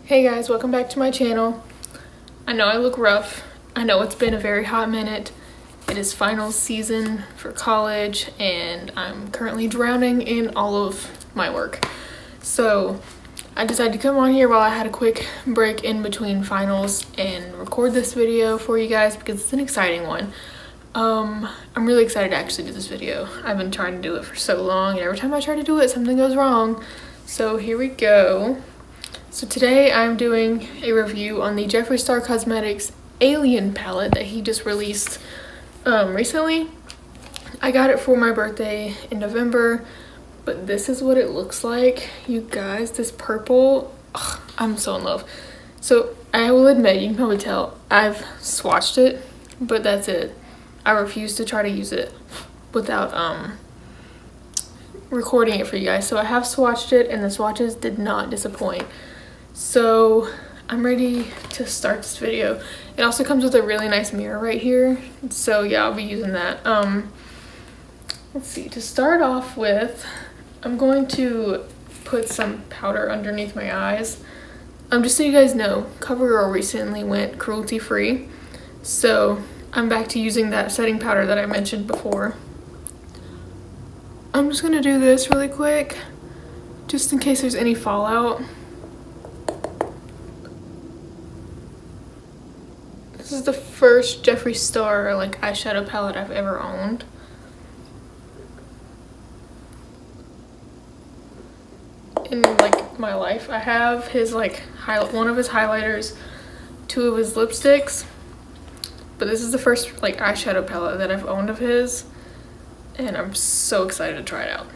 Hey guys, welcome back to my channel. I know I look rough. I know it's been a very hot minute. It is finals season for college and I'm currently drowning in all of my work. So I decided to come on here while I had a quick break in between finals and record this video for you guys because it's an exciting one. I'm really excited to actually do this video. I've been trying to do it for so long and every time I try to do it, something goes wrong. So here we go. So today I'm doing a review on the Jeffree Star Cosmetics Alien palette that he just released recently. I got it for my birthday in November, but this is what it looks like. You guys, this purple, I'm so in love. So I will admit, you can probably tell, I've swatched it, but that's it. I refuse to try to use it without recording it for you guys. So I have swatched it and the swatches did not disappoint. So I'm ready to start this video. It also comes with a really nice mirror right here. So yeah, I'll be using that. Let's see, to start off with, I'm going to put some powder underneath my eyes. Just so you guys know, CoverGirl recently went cruelty free. So I'm back to using that setting powder that I mentioned before. I'm just gonna do this really quick, just in case there's any fallout. This is the first Jeffree Star eyeshadow palette I've ever owned. In my life, I have his one of his highlighters, two of his lipsticks, but this is the first eyeshadow palette that I've owned of his, and I'm so excited to try it out.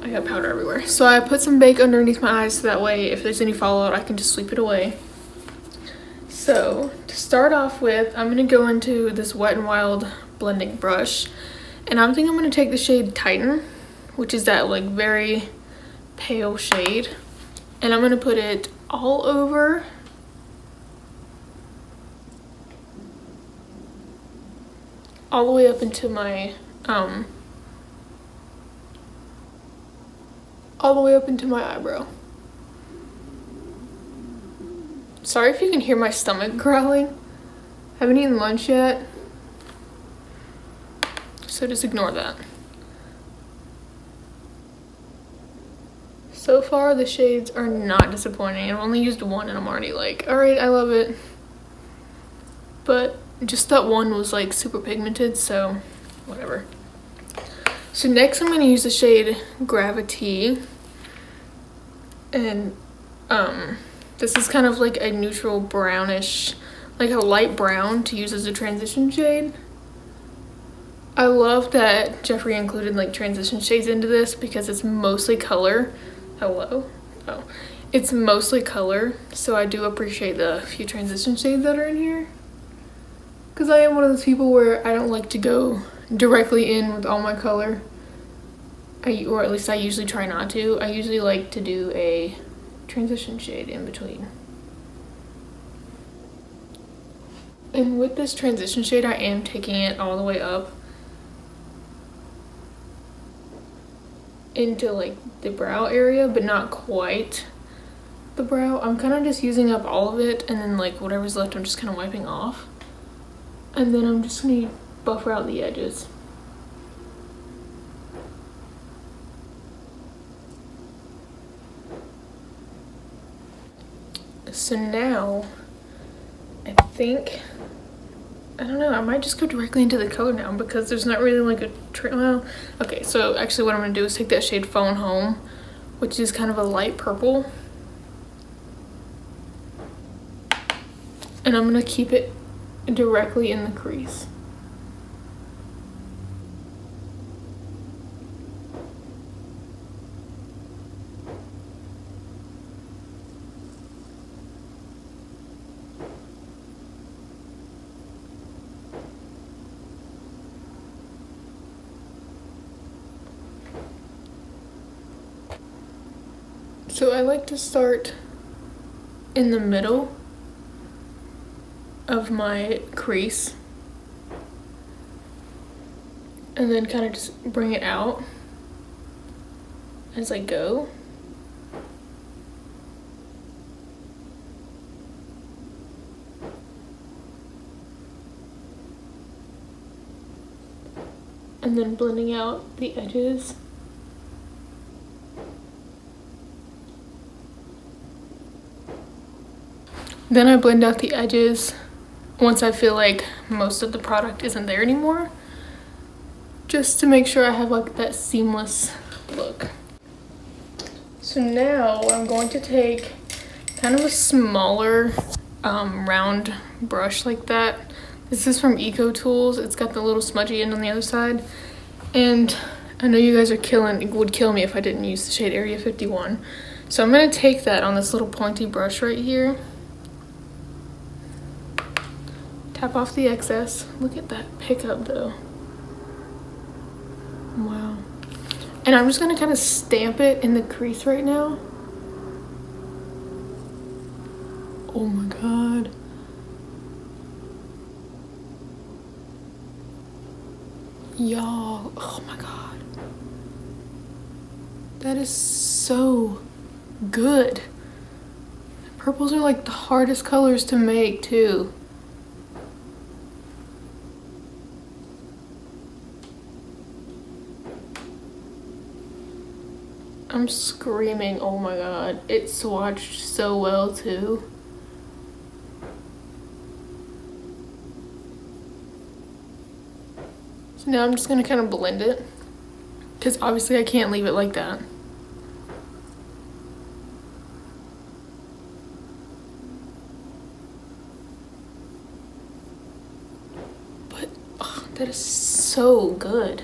I got powder everywhere. So I put some bake underneath my eyes so that way if there's any fallout I can just sweep it away. So to start off with, I'm going to go into this Wet n Wild blending brush, and I'm going to take the shade Titan, which is that very pale shade, and I'm going to put it all over all the way up into my all the way up into my eyebrow. Sorry if you can hear my stomach growling. Haven't eaten lunch yet, so just ignore that. So far the shades are not disappointing. I've only used one and I'm already alright, I love it. But just that one was super pigmented, so whatever. So next I'm going to use the shade Gravity, and this is kind of a neutral brownish, a light brown to use as a transition shade. I love that Jeffree included transition shades into this because it's mostly color. Hello? Oh. It's mostly color, so I do appreciate the few transition shades that are in here. Because I am one of those people where I don't like to go directly in with all my color. Or at least I usually try not to. I usually like to do a transition shade in between. And with this transition shade, I am taking it all the way up into the brow area, but not quite the brow. I'm kind of just using up all of it, and then whatever's left I'm just kind of wiping off. And then I'm just going to buffer out the edges. So now, I think, I don't know, I might just go directly into the color now because there's not really well, okay, so actually what I'm going to do is take that shade Phone Home, which is kind of a light purple. And I'm going to keep it directly in the crease. So I like to start in the middle of my crease and then kind of just bring it out as I go. and then blending out the edges. Then I blend out the edges once I feel like most of the product isn't there anymore, just to make sure I have like that seamless look. So now I'm going to take kind of a smaller round brush like that. This is from Eco Tools. It's got the little smudgy end on the other side. And I know you guys would kill me if I didn't use the shade Area 51. So I'm gonna take that on this little pointy brush right here. Tap off the excess. Look at that pickup though. Wow. And I'm just gonna kind of stamp it in the crease right now. Oh my God. Y'all, oh my God. That is so good. Purples are like the hardest colors to make too. I'm screaming, oh my God. It swatched so well too. So now I'm just gonna kind of blend it, because obviously I can't leave it like that. But oh, that is so good.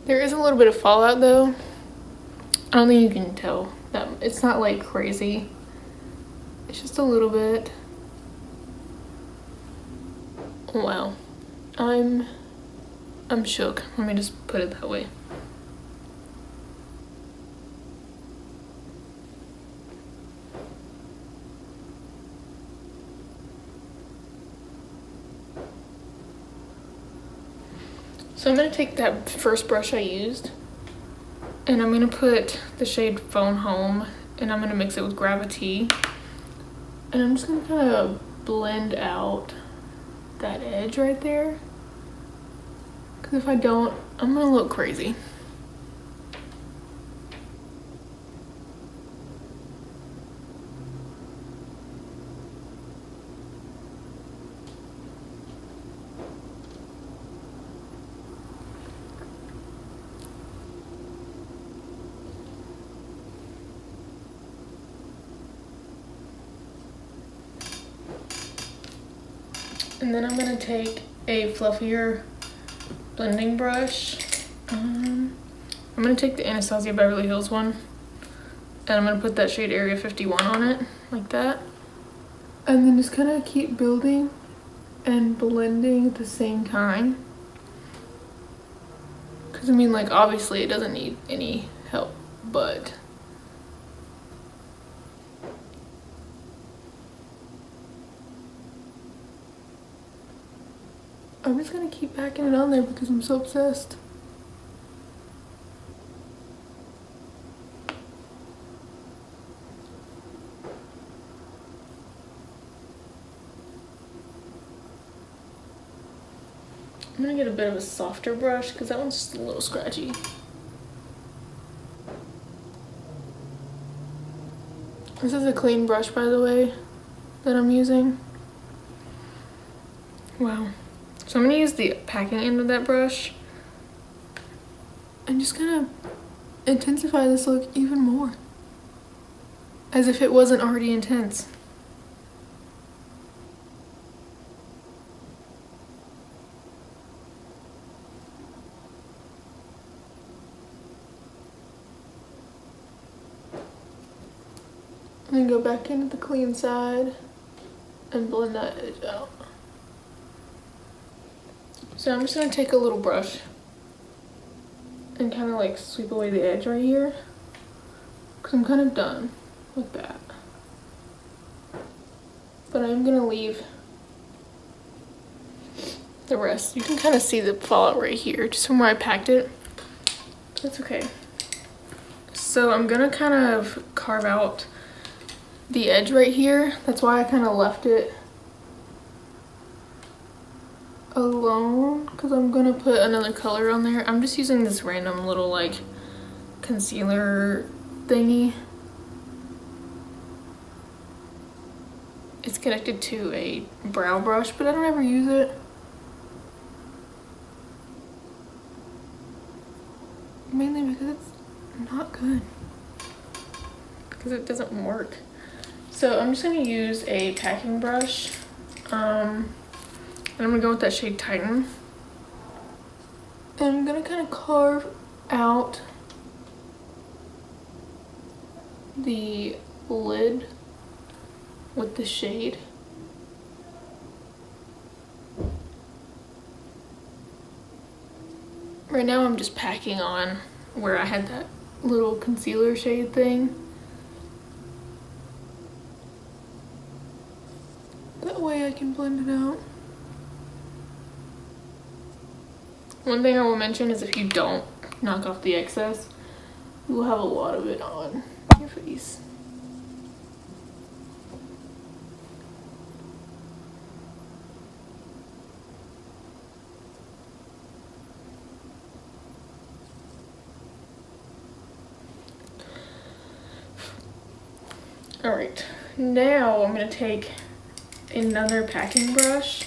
There is a little bit of fallout though. I don't think you can tell that. It's not like crazy. It's just a little bit. Wow. I'm shook. Let me just put it that way. So I'm gonna take that first brush I used and I'm gonna put the shade Phone Home and I'm gonna mix it with Gravity. And I'm just gonna kind of blend out that edge right there. Cause if I don't, I'm gonna look crazy. And then I'm gonna take a fluffier blending brush. I'm gonna take the Anastasia Beverly Hills one and I'm gonna put that shade Area 51 on it, like that. And then just kind of keep building and blending at the same time. Cause I mean, like, obviously it doesn't need any help, but I'm just gonna keep packing it on there because I'm so obsessed. I'm gonna get a bit of a softer brush because that one's just a little scratchy. This is a clean brush, by the way, that I'm using. Wow. So I'm gonna use the packing end of that brush and just kind of intensify this look even more, as if it wasn't already intense. And then go back into the clean side and blend that edge out. So I'm just gonna take a little brush and kind of like sweep away the edge right here, because I'm kind of done with that. But I'm gonna leave the the rest. You can kind of see the fallout right here, just from where I packed it. That's okay. So I'm gonna kind of carve out the edge right here. That's why I kind of left it alone, because I'm gonna put another color on there. I'm just using this random little like concealer thingy. It's connected to a brow brush, but I don't ever use it. Mainly because it's not good. Because it doesn't work. So I'm just gonna use a packing brush. And I'm gonna go with that shade Titan. And I'm gonna kind of carve out the lid with the shade. Right now I'm just packing on where I had that little concealer shade thing. That way I can blend it out. One thing I will mention is if you don't knock off the excess, you will have a lot of it on your face. All right, now I'm gonna take another packing brush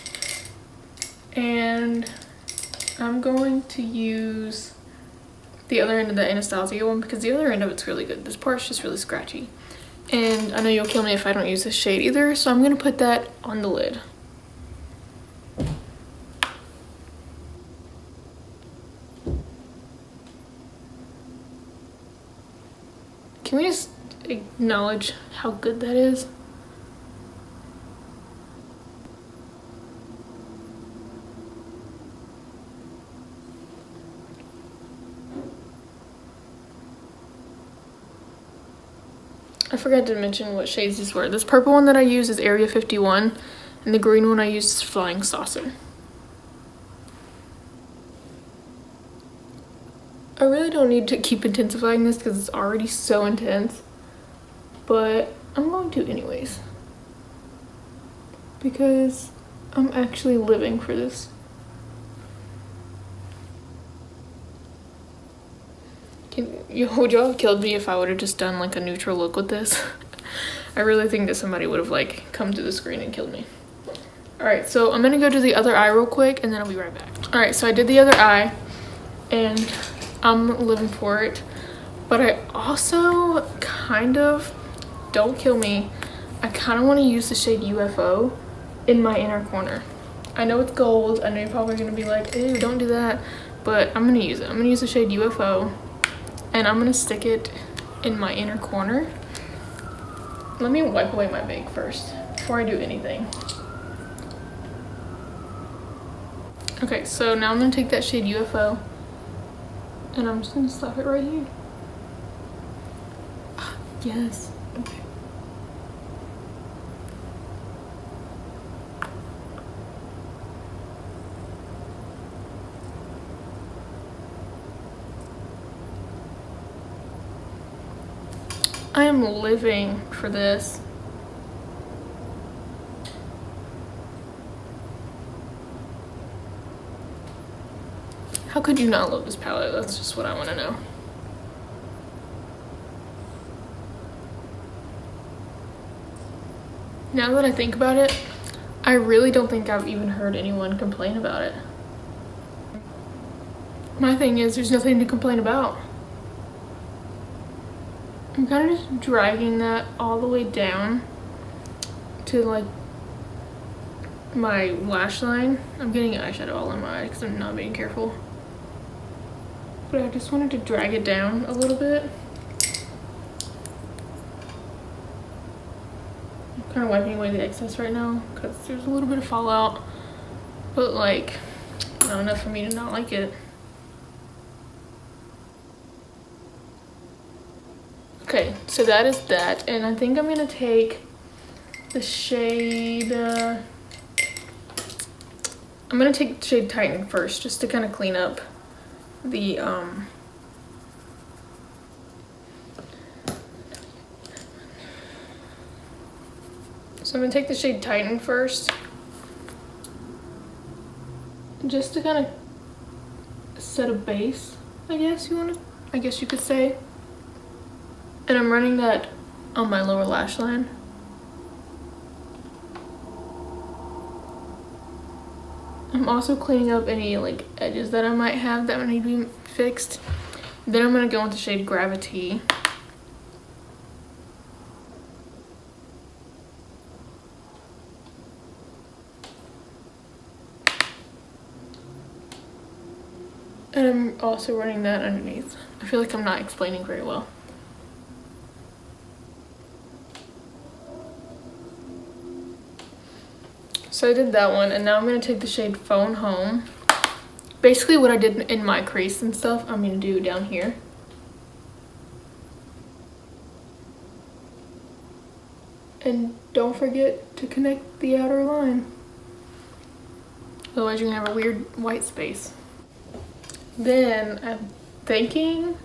and I'm going to use the other end of the Anastasia one because the other end of it's really good. This part's just really scratchy. And I know you'll kill me if I don't use this shade either, so I'm gonna put that on the lid. Can we just acknowledge how good that is? I forgot to mention what shades these were. This purple one that I use is Area 51, and the green one I use is Flying Saucer. I really don't need to keep intensifying this because it's already so intense, but I'm going to anyways because I'm actually living for this. Would y'all have killed me if I would have just done like a neutral look with this? I really think that somebody would have like come to the screen and killed me. All right, so I'm gonna go do the other eye real quick and then I'll be right back. All right, so I did the other eye and I'm living for it, but I also kind of, don't kill me, I kind of want to use the shade UFO in my inner corner. I know it's gold, I know you're probably gonna be like, ew, don't do that, but I'm gonna use it. I'm gonna use the shade UFO and I'm gonna stick it in my inner corner. Let me wipe away my bag first before I do anything. Okay, so now I'm gonna take that shade UFO and I'm just gonna slap it right here. Yes, okay. I am living for this. How could you not love this palette? That's just what I want to know. Now that I think about it, I really don't think I've even heard anyone complain about it. My thing is, there's nothing to complain about. I'm kind of just dragging that all the way down to like my lash line. I'm getting eyeshadow all in my eye because I'm not being careful. But I just wanted to drag it down a little bit. I'm kind of wiping away the excess right now because there's a little bit of fallout. But like, not enough for me to not like it. Okay, so that is that, and I think I'm gonna take the shade I'm gonna take the shade Titan first, just to kind of clean up the so I'm gonna take the shade Titan first, just to kind of set a base, I guess you could say. And I'm running that on my lower lash line. I'm also cleaning up any like edges that I might have that need to be fixed. Then I'm gonna go with the shade Gravity. And I'm also running that underneath. I feel like I'm not explaining very well. So I did that one, and now I'm gonna take the shade Phone Home. Basically what I did in my crease and stuff, I'm gonna do down here. And don't forget to connect the outer line. Otherwise you're gonna have a weird white space. Then I'm thinking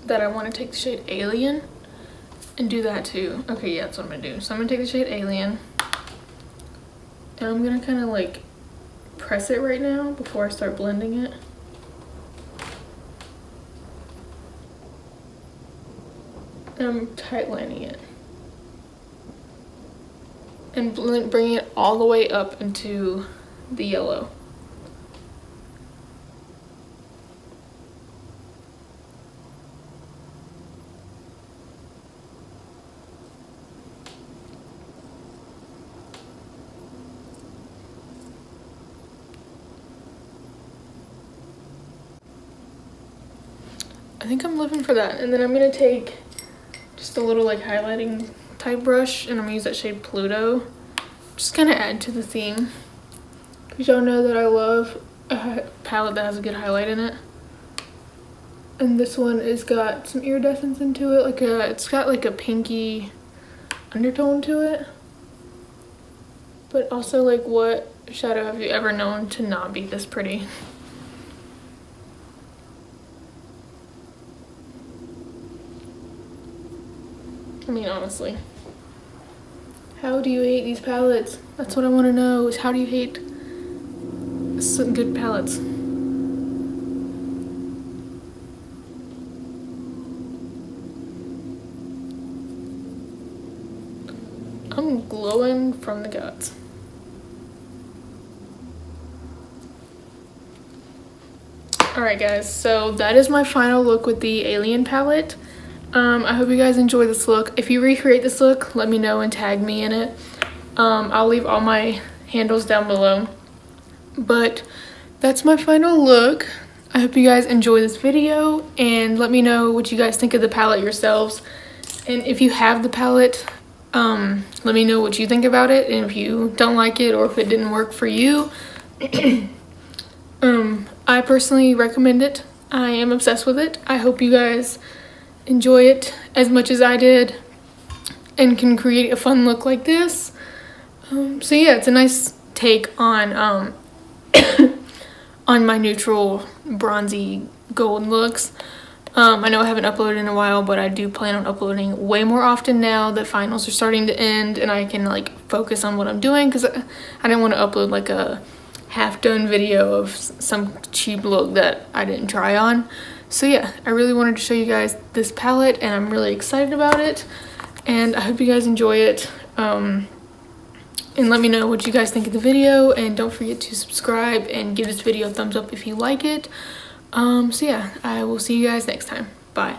that I wanna take the shade Alien and do that too. Okay, yeah, that's what I'm gonna do. So I'm gonna take the shade Alien, and I'm gonna kind of like press it right now before I start blending it. And I'm tight lining it. And bringing it all the way up into the yellow. I think I'm living for that. And then I'm gonna take just a little like highlighting type brush, and I'm gonna use that shade Pluto. Just kind of add to the theme. Because y'all know that I love a palette that has a good highlight in it. And this one has got some iridescence into it. It's got like a pinky undertone to it. But also, like, what shadow have you ever known to not be this pretty? I mean, honestly. How do you hate these palettes? That's what I want to know, is how do you hate some good palettes? I'm glowing from the guts. Alright guys, so that is my final look with the Alien palette. I hope you guys enjoy this look. If you recreate this look, let me know and tag me in it. I'll leave all my handles down below. But that's my final look. I hope you guys enjoy this video, and let me know what you guys think of the palette yourselves. And if you have the palette, let me know what you think about it, and if you don't like it or if it didn't work for you. I personally recommend it. I am obsessed with it. I hope you guys enjoy it as much as I did and can create a fun look like this. So yeah, it's a nice take on on my neutral bronzy gold looks. I know I haven't uploaded in a while, but I do plan on uploading way more often now that finals are starting to end and I can like focus on what I'm doing, because I didn't want to upload like a half-done video of some cheap look that I didn't try on. So yeah, I really wanted to show you guys this palette, and I'm really excited about it, and I hope you guys enjoy it. And let me know what you guys think of the video, and don't forget to subscribe and give this video a thumbs up if you like it. So yeah, I will see you guys next time. Bye.